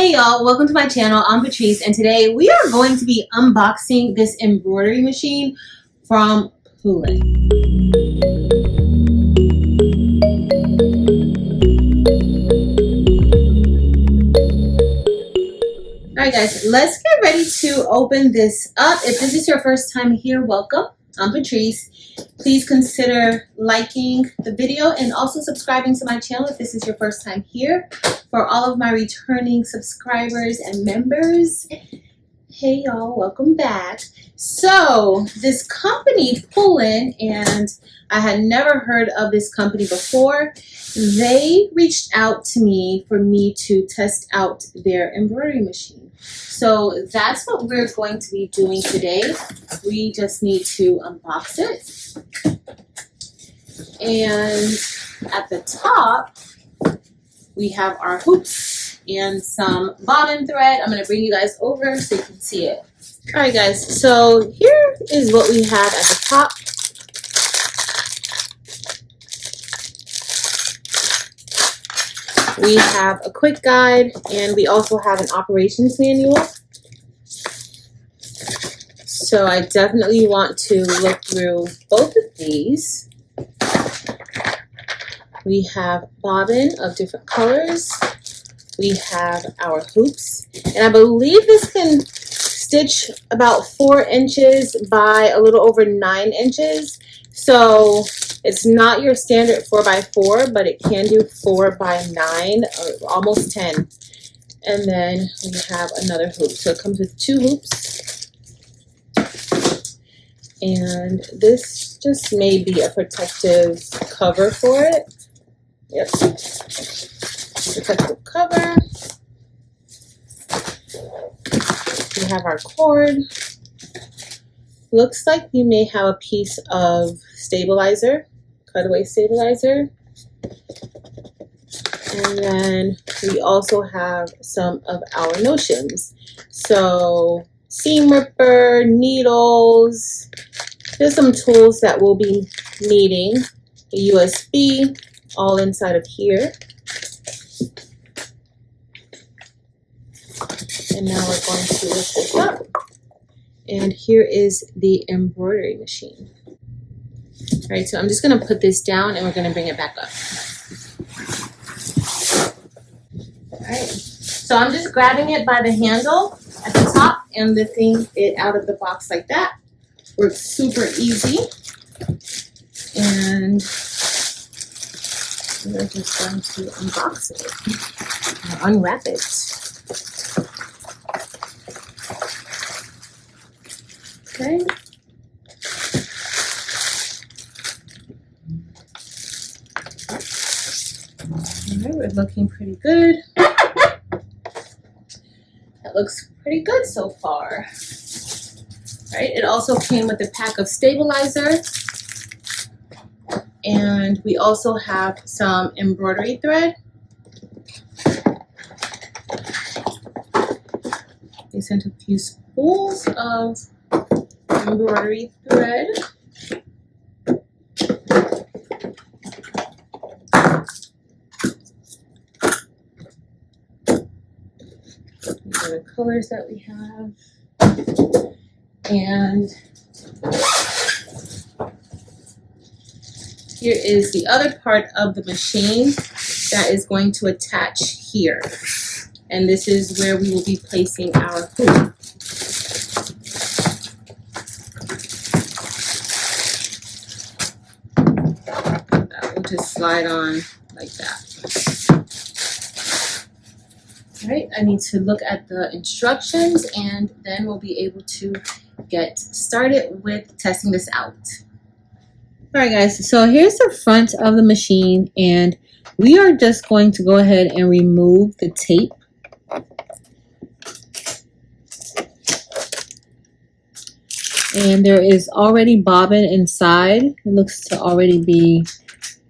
Hey y'all, welcome to my channel. I'm Patrice and today we are going to be unboxing this embroidery machine from Poolin. Alright guys, let's get ready to open this up. If this is your first time here, welcome. I'm Patrice. Please consider liking the video and also subscribing to my channel if this is your first time here. For all of my returning subscribers and members, hey y'all, welcome back. So this company, Poolin, and I had never heard of this company before. They reached out to me for me to test out their embroidery machine. So that's what we're going to be doing today. We just need to unbox it. And at the top, we have our hoops and some bobbin thread. I'm going to bring you guys over so you can see it. Alright guys, so here is what we have at the top. We have a quick guide and we also have an operations manual. So I definitely want to look through both of these. We have bobbin of different colors. We have our hoops. And I believe this can stitch about 4 inches by a little over 9 inches. So it's not your standard 4x4, but it can do 4x9 or almost 10. And then we have another hoop. So it comes with 2 hoops. And this just may be a protective cover for it. Yep. Protective cover. We have our cord. Looks like we may have a piece of stabilizer, cutaway stabilizer. And then we also have some of our notions. So seam ripper, needles. There's some tools that we'll be needing. A USB, all inside of here. And now we're going to lift this up. And here is the embroidery machine. All right, so I'm just going to put this down and we're going to bring it back up. All right, so I'm just grabbing it by the handle at the top and lifting it out of the box like that. Works super easy. And we're just going to unbox it, unwrap it. Okay. Alright, we're looking pretty good. That looks pretty good so far. Right, it also came with a pack of stabilizer. And we also have some embroidery thread. They sent a few spools of embroidery thread. These are the colors that we have. And here is the other part of the machine that is going to attach here. And this is where we will be placing our hoop. That will just slide on like that. All right, I need to look at the instructions and then we'll be able to get started with testing this out. All right guys, so here's the front of the machine and we are just going to go ahead and remove the tape. And there is already bobbin inside. It looks to already be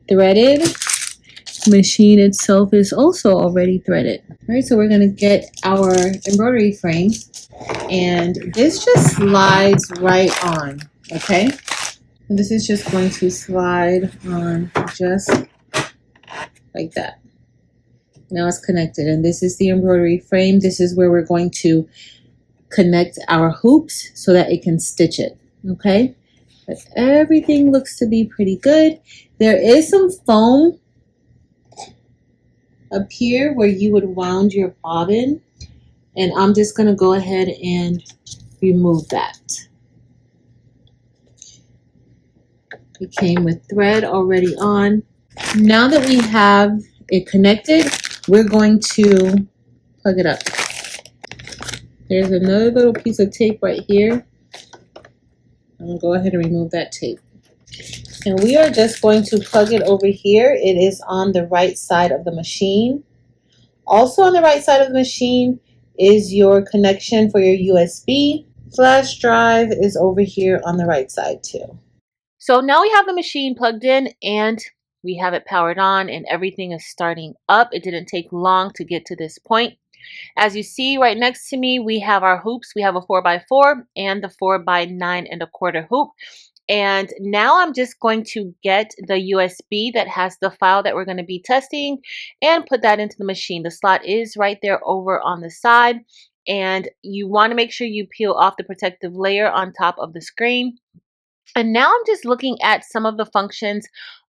threaded. The machine itself is also already threaded. All right, so we're gonna get our embroidery frame and this just slides right on, okay? And this is just going to slide on just like that. Now it's connected, and this is the embroidery frame. This is where we're going to connect our hoops so that it can stitch it, okay? But everything looks to be pretty good. There is some foam up here where you would wound your bobbin, and I'm just going to go ahead and remove that. It came with thread already on. Now that we have it connected, we're going to plug it up. There's another little piece of tape right here. I'm going to go ahead and remove that tape. And we are just going to plug it over here. It is on the right side of the machine. Also on the right side of the machine is your connection for your USB. Flash drive is over here on the right side too. So now we have the machine plugged in and we have it powered on and everything is starting up. It didn't take long to get to this point. As you see right next to me, we have our hoops. We have a 4x4 and the 4x9¼ hoop. And now I'm just going to get the USB that has the file that we're going to be testing and put that into the machine. The slot is right there over on the side. And you want to make sure you peel off the protective layer on top of the screen. And now I'm just looking at some of the functions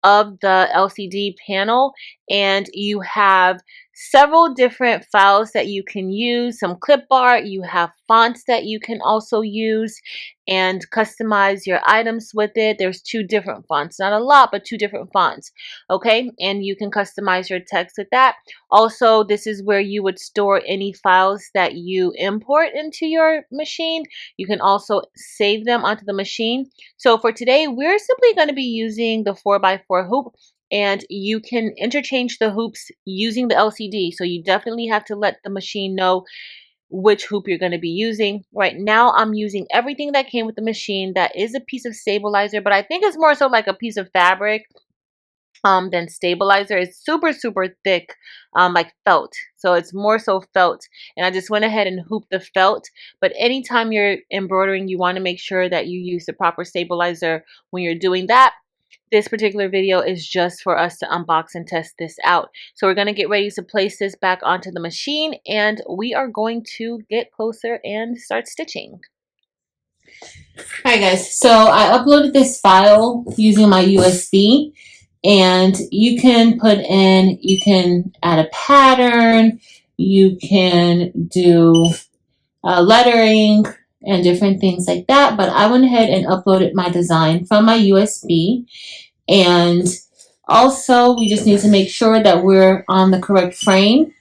of the LCD panel, and you have several different files that you can use, some clip art, you have fonts that you can also use and customize your items with it. There's 2 different fonts, not a lot, but 2 different fonts, okay? And you can customize your text with that. Also, this is where you would store any files that you import into your machine. You can also save them onto the machine. So for today, we're simply going to be using the 4x4 hoop, and you can interchange the hoops using the LCD. So you definitely have to let the machine know which hoop you're going to be using. Right now, I'm using everything that came with the machine. That is a piece of stabilizer, but I think it's more so like a piece of fabric than stabilizer. It's super, super thick, like felt. So it's more so felt. And I just went ahead and hooped the felt. But anytime you're embroidering, you want to make sure that you use the proper stabilizer when you're doing that. This particular video is just for us to unbox and test this out. So we're going to get ready to place this back onto the machine, and we are going to get closer and start stitching. Alright guys, so I uploaded this file using my USB, and you can add a pattern, you can do lettering and different things like that, but I went ahead and uploaded my design from my USB. And also we just need to make sure that we're on the correct frame,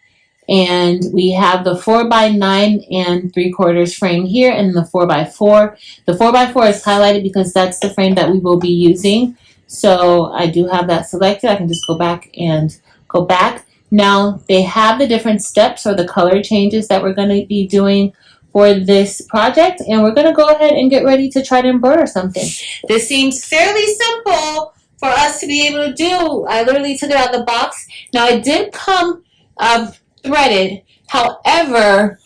and we have the 4x9¾ frame here and the 4x4. The 4x4 is highlighted because that's the frame that we will be using. So I do have that selected. I can just go back and go back. Now they have the different steps or the color changes that we're going to be doing for this project, and we're going to go ahead and get ready to try to embroider something. This seems fairly simple for us to be able to do. I literally took it out of the box. Now it did come threaded. However,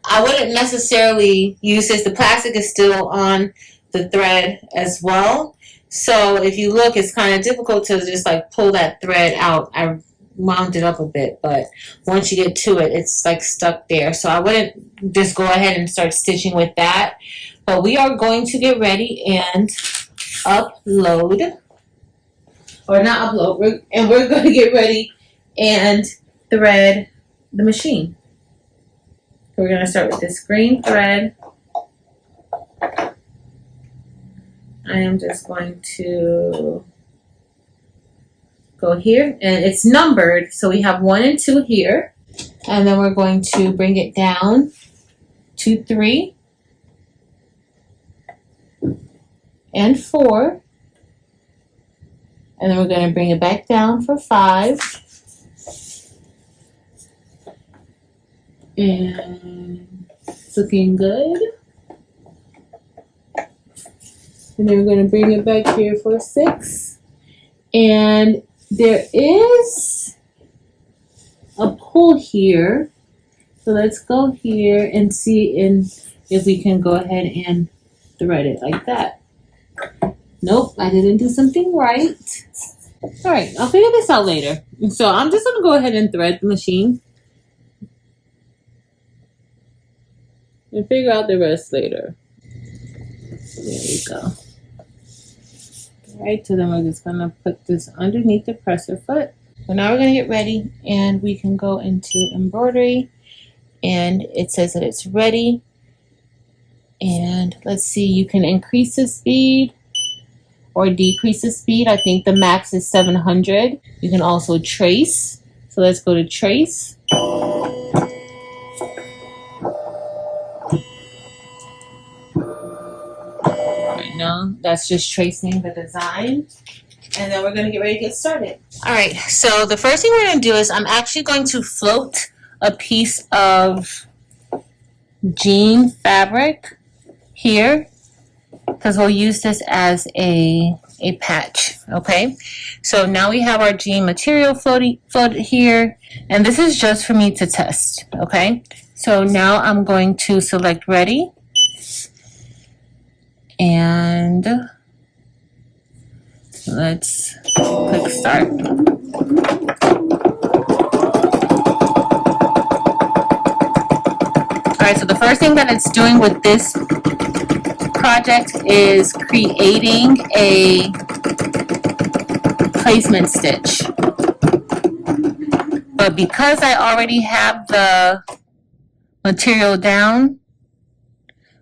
I wouldn't necessarily use this. The plastic is still on the thread as well. So if you look, it's kind of difficult to just like pull that thread out. I wound it up a bit, but once you get to it, it's like stuck there. So I wouldn't just go ahead and start stitching with that. But we are going to get ready and upload, or not upload, and we're going to get ready and thread the machine. So we're going to start with this green thread. I am just going to go here, and it's numbered, so we have 1 and 2 here, and then we're going to bring it down to 3 and 4, and then we're going to bring it back down for 5, and it's looking good. And then we're going to bring it back here for 6, and there is a pull here, so let's go here and see if we can go ahead and thread it like that. Nope, I didn't do something right. All right, I'll figure this out later. So I'm just gonna go ahead and thread the machine and figure out the rest later. There we go. All right, so then we're just gonna put this underneath the presser foot. So now we're gonna get ready and we can go into embroidery, and it says that it's ready. And let's see, you can increase the speed or decrease the speed. I think the max is 700. You can also trace. So let's go to trace. Right now, that's just tracing the design. And then we're gonna get ready to get started. All right, so the first thing we're gonna do is I'm actually going to float a piece of jean fabric here, because we'll use this as a patch. Okay, so now we have our jean material floated here, and this is just for me to test. Okay, so now I'm going to select ready, and let's click start. All right, so the first thing that it's doing with this project is creating a placement stitch. But because I already have the material down,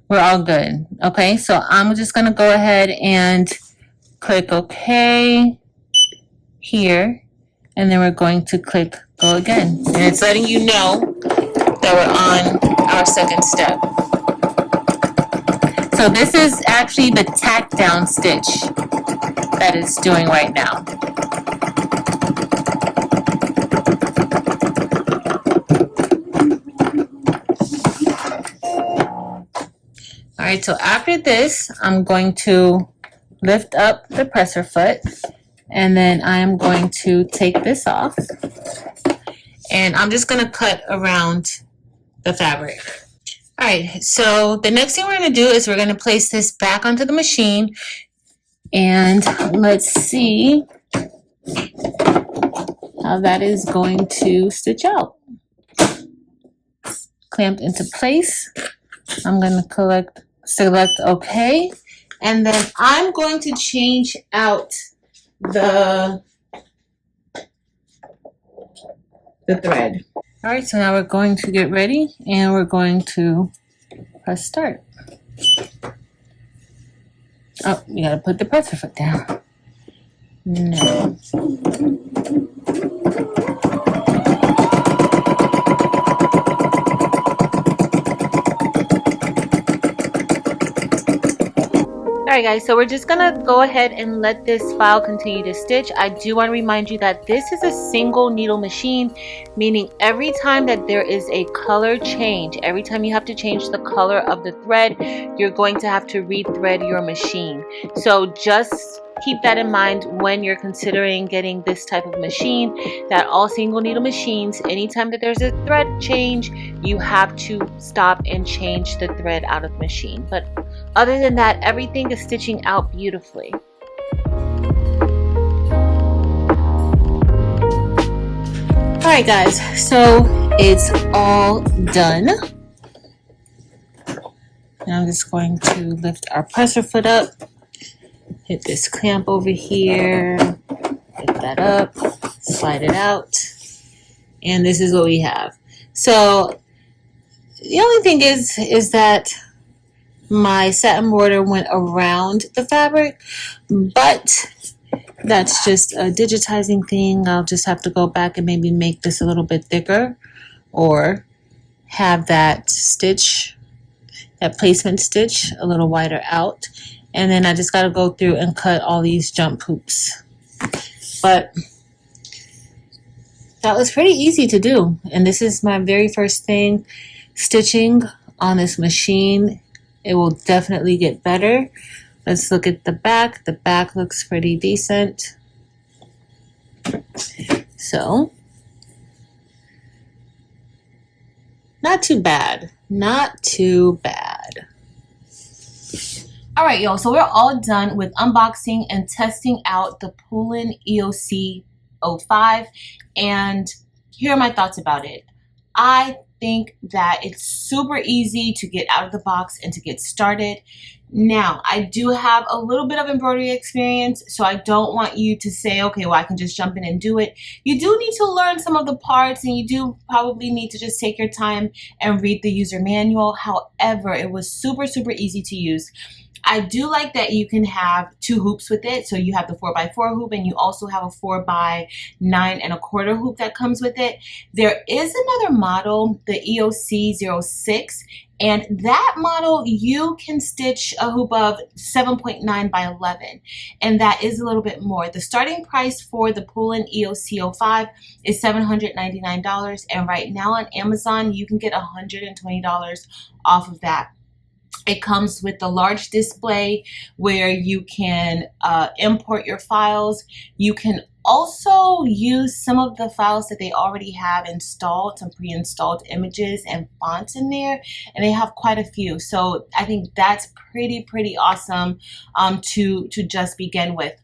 we're all good. Okay, so I'm just gonna go ahead and click OK here, and then we're going to click go again. And it's letting you know that we're on our second step. So this is actually the tack down stitch that it's doing right now. All right, so after this, I'm going to lift up the presser foot, and then I'm going to take this off, and I'm just going to cut around the fabric. All right, so the next thing we're going to do is we're going to place this back onto the machine, and let's see how that is going to stitch out. Clamped into place. I'm going to select OK, and then I'm going to change out the thread. All right, so now we're going to get ready, and we're going to press start. Oh, we gotta put the presser foot down. No. Alright guys, so we're just gonna go ahead and let this file continue to stitch. I do want to remind you that this is a single needle machine, meaning every time that there is a color change, every time you have to change the color of the thread, you're going to have to rethread your machine. So just keep that in mind when you're considering getting this type of machine, that all single needle machines, anytime that there's a thread change, you have to stop and change the thread out of the machine. But other than that, everything is stitching out beautifully. Alright guys, so it's all done. Now I'm just going to lift our presser foot up, hit this clamp over here, lift that up, slide it out, and this is what we have. So the only thing is that my satin border went around the fabric, but that's just a digitizing thing. I'll just have to go back and maybe make this a little bit thicker, or have that stitch, that placement stitch, a little wider out. And then I just got to go through and cut all these jump hoops. But that was pretty easy to do. And this is my very first thing stitching on this machine. It will definitely get better. Let's look at the back. The back looks pretty decent. So, not too bad. Not too bad. All right, y'all, so we're all done with unboxing and testing out the Poolin EOC05, and here are my thoughts about it. I think that it's super easy to get out of the box and to get started. Now, I do have a little bit of embroidery experience, so I don't want you to say, okay, well, I can just jump in and do it. You do need to learn some of the parts, and you do probably need to just take your time and read the user manual. However, it was super, super easy to use. I do like that you can have 2 hoops with it. So you have the 4x4 hoop, and you also have a 4x9¼ hoop that comes with it. There is another model, the EOC06, and that model you can stitch a hoop of 7.9 by 11, and that is a little bit more. The starting price for the Poolin EOC05 is $799, and right now on Amazon you can get $120 off of that. It comes with the large display where you can import your files. You can also use some of the files that they already have installed, some pre-installed images and fonts in there, and they have quite a few. So I think that's pretty awesome to just begin with.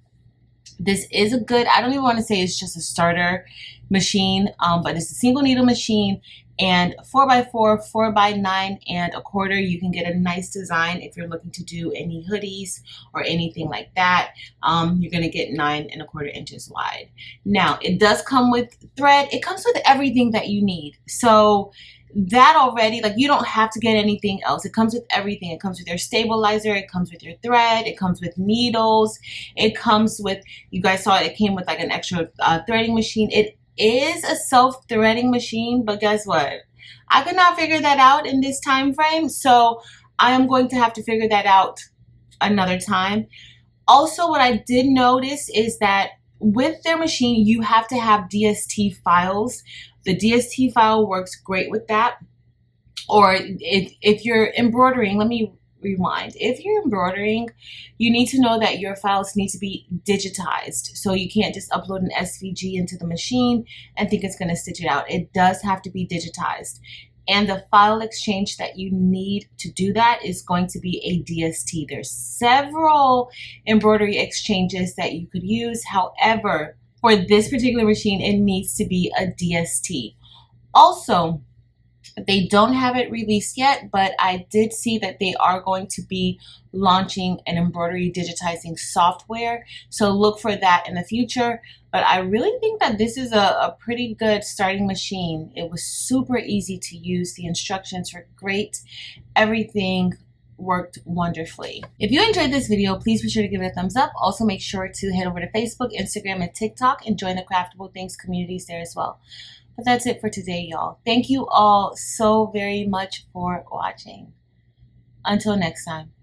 This is a good, I don't even want to say it's just a starter machine, but it's a single needle machine. And 4x4, 4x9¼ you can get a nice design if you're looking to do any hoodies or anything like that. You're going to get 9¼ inches wide. Now, it does come with thread. It comes with everything that you need. So that already, like, you don't have to get anything else. It comes with everything. It comes with your stabilizer. It comes with your thread. It comes with needles. It comes with, you guys saw it came with like an extra threading machine. It is a self-threading machine, but guess what? I could not figure that out in this time frame, so I am going to have to figure that out another time. Also, what I did notice is that with their machine, you have to have DST files. The DST file works great with that. Or if you're embroidering, let me rewind. If you're embroidering, you need to know that your files need to be digitized. So you can't just upload an SVG into the machine and think it's going to stitch it out. It does have to be digitized. And the file exchange that you need to do that is going to be a DST. There's several embroidery exchanges that you could use. However, for this particular machine, it needs to be a DST. Also, they don't have it released yet, but I did see that they are going to be launching an embroidery digitizing software. So look for that in the future. But I really think that this is a pretty good starting machine. It was super easy to use. The instructions were great. Everything worked wonderfully. If you enjoyed this video, please be sure to give it a thumbs up. Also, make sure to head over to Facebook, Instagram, and TikTok and join the Craftable Things communities there as well. But that's it for today, y'all. Thank you all so very much for watching. Until next time.